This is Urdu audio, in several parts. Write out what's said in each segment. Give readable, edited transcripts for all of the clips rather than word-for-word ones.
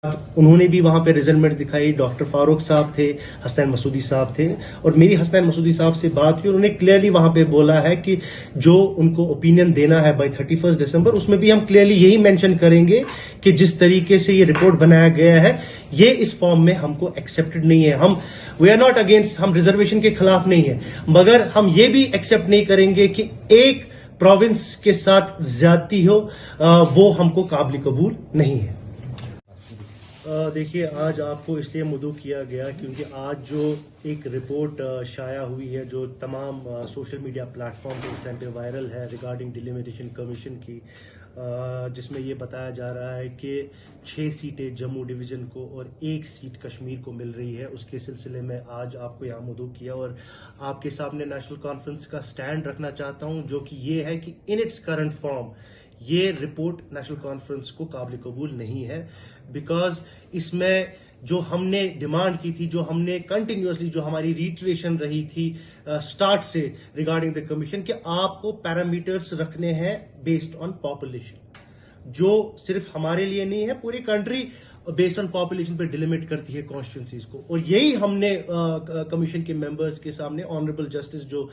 انہوں نے بھی وہاں پہ ریزلمنٹ دکھائی. ڈاکٹر فاروق صاحب تھے, حسنین مسعودی صاحب تھے, اور میری حسنین مسعودی صاحب سے بات ہوئی. انہوں نے کلیئرلی وہاں پہ بولا ہے کہ جو ان کو اوپینین دینا ہے بائی 31 دسمبر, اس میں بھی ہم کلیئرلی یہی مینشن کریں گے کہ جس طریقے سے یہ رپورٹ بنایا گیا ہے یہ اس فارم میں ہم کو ایکسیپٹڈ نہیں ہے. ہم وی آر ناٹ اگینسٹ, ہم ریزرویشن کے خلاف نہیں ہیں, مگر ہم یہ بھی ایکسیپٹ نہیں کریں گے کہ ایک پروونس کے ساتھ زیادتی ہو, وہ ہم کو قابل قبول نہیں ہے. دیکھیے, آج آپ کو اس لیے مدعو کیا گیا کیونکہ آج جو ایک رپورٹ شائع ہوئی ہے جو تمام سوشل میڈیا پلیٹ فارم پہ اس ٹائم پہ وائرل ہے ریگارڈنگ ڈیلیمیٹیشن کمیشن کی, جس میں یہ بتایا جا رہا ہے کہ 6 سیٹیں جموں ڈویژن کو اور 1 سیٹ کشمیر کو مل رہی ہے. اس کے سلسلے میں آج آپ کو یہاں مدعو کیا اور آپ کے سامنے نیشنل کانفرنس کا سٹینڈ رکھنا چاہتا ہوں, جو کہ یہ ہے کہ ان اٹس کرنٹ فارم یہ رپورٹ نیشنل کانفرنس کو قابل قبول نہیں ہے. بیکاز اس میں جو ہم نے ڈیمانڈ کی تھی, جو ہم نے کنٹینیوسلی, جو ہماری ریٹریشن رہی تھی سٹارٹ سے ریگارڈنگ دا کمیشن, کہ آپ کو پیرامیٹرز رکھنے ہیں بیسڈ آن پاپولیشن, جو صرف ہمارے لیے نہیں ہے, پوری کنٹری بیسڈ آن پاپولیشن پہ ڈیلیمٹ کرتی ہے کانسٹیٹوئنسیز کو. اور یہی ہم نے کمیشن کے ممبرز کے سامنے, آنریبل جسٹس جو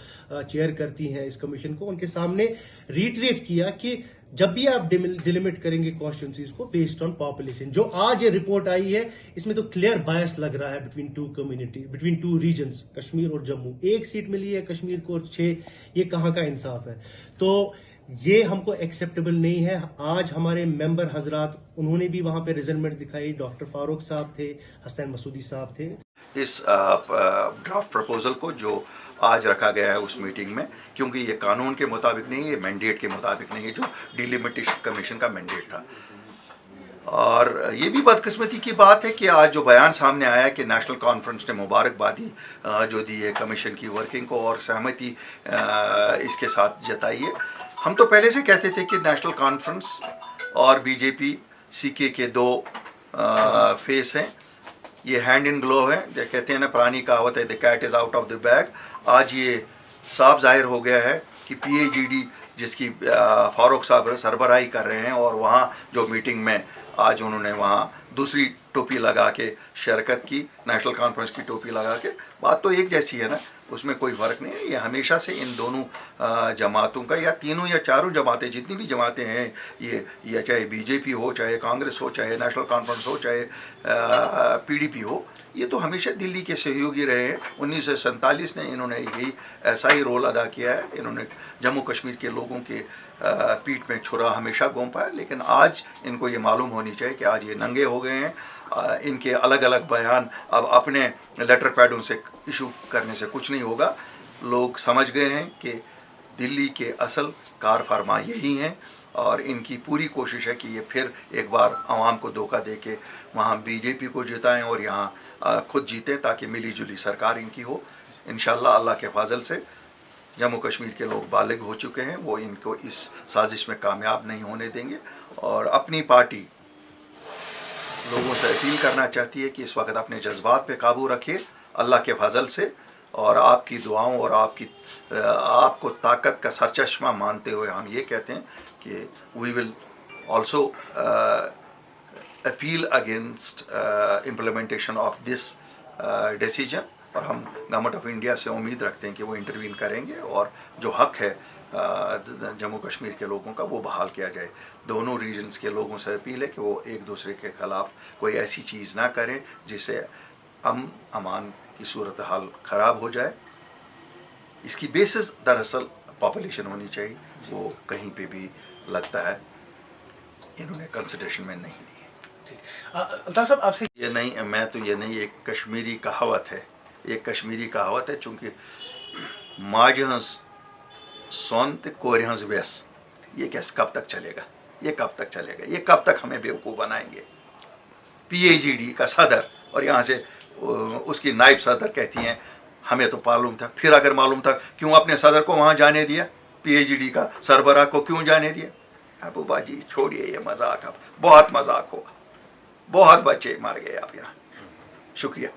چیئر کرتی ہیں اس کمیشن کو, ان کے سامنے ریٹریٹ کیا کہ جب بھی آپ ڈیلیمٹ کریں گے کانسٹیٹوئنسیز کو بیسڈ آن پاپولیشن, جو آج یہ رپورٹ آئی ہے اس میں تو کلیئر بائس لگ رہا ہے بٹوین ٹو ریجنز, کشمیر اور جموں. 1 سیٹ ملی ہے کشمیر کو اور 6, یہ کہاں کا انصاف ہے؟ تو یہ ہم کو ایکسیپٹیبل نہیں ہے. آج ہمارے ممبر حضرات, انہوں نے بھی وہاں پہ ریزلمنٹ دکھائی. ڈاکٹر فاروق صاحب تھے, حسنین مسعودی صاحب تھے. اس ڈرافٹ پرپوزل کو جو آج رکھا گیا ہے اس میٹنگ میں, کیونکہ یہ قانون کے مطابق نہیں ہے, یہ مینڈیٹ کے مطابق نہیں ہے جو ڈیلیمیٹیشن کمیشن کا مینڈیٹ تھا. اور یہ بھی بدقسمتی کی بات ہے کہ آج جو بیان سامنے آیا کہ نیشنل کانفرنس نے مبارکبادی جو دی ہے کمیشن کی ورکنگ کو اور سہمتی اس کے ساتھ جتائی ہے. ہم تو پہلے سے کہتے تھے کہ نیشنل کانفرنس اور بی جے پی سی کے 2 فیس ہیں, یہ ہینڈ ان گلو ہے. کہتے ہیں نا, پرانی کہاوت ہے, the cat is out of the bag. آج یہ صاف ظاہر ہو گیا ہے کہ پی اے جی ڈی جس کی فاروق صاحب سربراہی کر رہے ہیں, اور وہاں جو میٹنگ میں آج انہوں نے وہاں دوسری ٹوپی لگا کے شرکت کی, نیشنل کانفرنس کی ٹوپی لگا کے. بات تو ایک جیسی ہے نا, اس میں کوئی فرق نہیں ہے. یہ ہمیشہ سے ان دونوں جماعتوں کا, یا تینوں یا چاروں جماعتیں, جتنی بھی جماعتیں ہیں, یہ چاہے بی جے پی ہو, چاہے کانگریس ہو, چاہے نیشنل کانفرنس ہو, چاہے پی ڈی پی ہو, یہ تو ہمیشہ دلی کے سہیوگی رہے ہیں. 1947 نے انہوں نے یہی ایسا ہی رول ادا کیا ہے. انہوں نے جموں کشمیر کے لوگوں کے پیٹھ میں چھرا ہمیشہ گھونپا ہے. لیکن آج ان کو یہ معلوم ہونی چاہیے کہ آج یہ ننگے ہو گئے ہیں. ان کے الگ الگ بیان اب اپنے لیٹر پیڈوں سے ایشو کرنے سے کچھ نہیں ہوگا. لوگ سمجھ گئے ہیں کہ دلی کے اصل کار فرما یہی ہیں, اور ان کی پوری کوشش ہے کہ یہ پھر ایک بار عوام کو دھوکہ دے کے وہاں بی جے پی کو جتائیں اور یہاں خود جیتیں, تاکہ ملی جلی سرکار ان کی ہو. انشاءاللہ اللہ کے فضل سے جموں کشمیر کے لوگ بالغ ہو چکے ہیں, وہ ان کو اس سازش میں کامیاب نہیں ہونے دیں گے. اور اپنی پارٹی لوگوں سے اپیل کرنا چاہتی ہے کہ اس وقت اپنے جذبات پہ قابو رکھیے اللہ کے فضل سے, اور آپ کی دعاؤں اور آپ کو طاقت کا سرچشمہ مانتے ہوئے ہم یہ کہتے ہیں کہ we will also appeal against implementation of this decision. اور ہم گورنمنٹ آف انڈیا سے امید رکھتے ہیں کہ وہ انٹروین کریں گے اور جو حق ہے جموں کشمیر کے لوگوں کا وہ بحال کیا جائے. دونوں ریجنز کے لوگوں سے اپیل ہے کہ وہ ایک دوسرے کے خلاف کوئی ایسی چیز نہ کریں جس سے امان کی صورتحال خراب ہو جائے. اس کی بیسس دراصل پاپولیشن ہونی چاہیے, وہ کہیں پہ بھی لگتا ہے انہوں نے کنسیڈریشن میں نہیں لی ہے. الطاف صاحب, آپ سے یہ نہیں, میں تو یہ نہیں, ایک کشمیری کہاوت ہے, چونکہ ماجہ ہنز سون تے کورِ ہنز ویس, یہ کب تک چلے گا, یہ کب تک ہمیں بیوقوف بنائیں گے. پی اے جی ڈی کا صدر اور یہاں سے اس کی نائب صدر کہتی ہیں ہمیں تو معلوم تھا. پھر اگر معلوم تھا کیوں اپنے صدر کو وہاں جانے دیا, پی اے جی ڈی کا سربراہ کو کیوں جانے دیا؟ ابو باجی چھوڑیے یہ مذاق, اب بہت مذاق ہوا, بہت بچے مر گئے اب یہاں. شکریہ.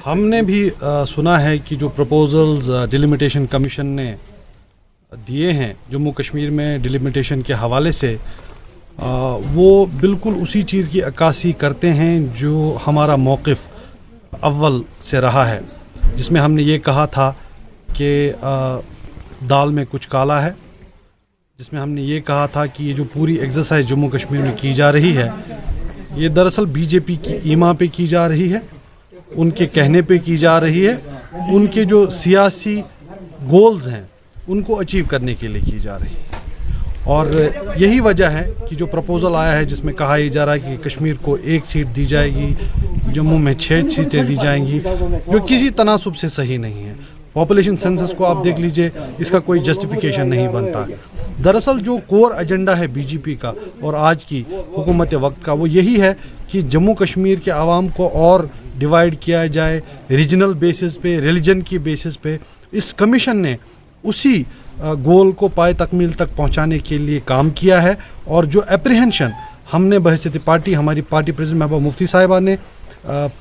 ہم نے بھی سنا ہے کہ جو پروپوزلز ڈیلیمیٹیشن کمیشن نے دیے ہیں جموں کشمیر میں ڈیلیمیٹیشن کے حوالے سے, وہ بالکل اسی چیز کی عکاسی کرتے ہیں جو ہمارا موقف اول سے رہا ہے، جس میں ہم نے یہ کہا تھا کہ دال میں کچھ کالا ہے، جس میں ہم نے یہ کہا تھا کہ یہ جو پوری ایکسرسائز جموں کشمیر میں کی جا رہی ہے یہ دراصل بی جے پی کی ایما پہ کی جا رہی ہے، ان کے کہنے پہ کی جا رہی ہے، ان کے جو سیاسی گولز ہیں ان کو اچیو کرنے کے لیے کی جا رہی ہے۔ اور یہی وجہ ہے کہ جو پروپوزل آیا ہے جس میں کہا یہ جا رہا ہے کہ کشمیر کو 1 سیٹ دی جائے گی، جموں میں 6 سیٹیں دی جائیں گی، جو کسی تناسب سے صحیح نہیں ہے۔ پاپولیشن سینسس کو آپ دیکھ لیجئے، اس کا کوئی جسٹیفیکیشن نہیں بنتا۔ دراصل جو کور ایجنڈا ہے بی جے پی کا اور آج کی حکومت وقت کا، وہ یہی ہے کہ جموں کشمیر کے عوام کو اور ڈیوائیڈ کیا جائے ریجنل بیسس پہ، ریلیجن کی بیسس پہ۔ اس کمیشن نے اسی گول کو پائے تکمیل تک پہنچانے کے لیے کام کیا ہے، اور جو اپریہنشن ہم نے بحیثیت پارٹی، ہماری پارٹی پریزیڈنٹ محبوبہ مفتی صاحبہ نے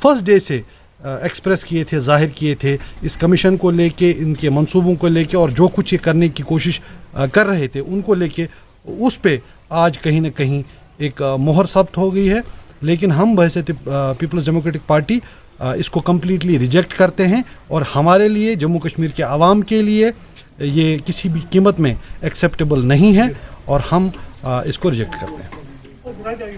فرسٹ ڈے سے ایکسپریس کیے تھے، ظاہر کیے تھے اس کمیشن کو لے کے، ان کے منصوبوں کو لے کے، اور جو کچھ یہ کرنے کی کوشش کر رہے تھے ان کو لے کے، اس پہ آج کہیں نہ کہیں ایک مہر ثبت ہو گئی ہے۔ لیکن ہم بحیثیت پیپلز ڈیموکریٹک پارٹی اس کو کمپلیٹلی ریجیکٹ کرتے ہیں، اور ہمارے لیے، جموں کشمیر کے عوام کے لیے یہ کسی بھی قیمت میں ایکسیپٹیبل نہیں ہے، اور ہم اس کو ریجیکٹ کرتے ہیں۔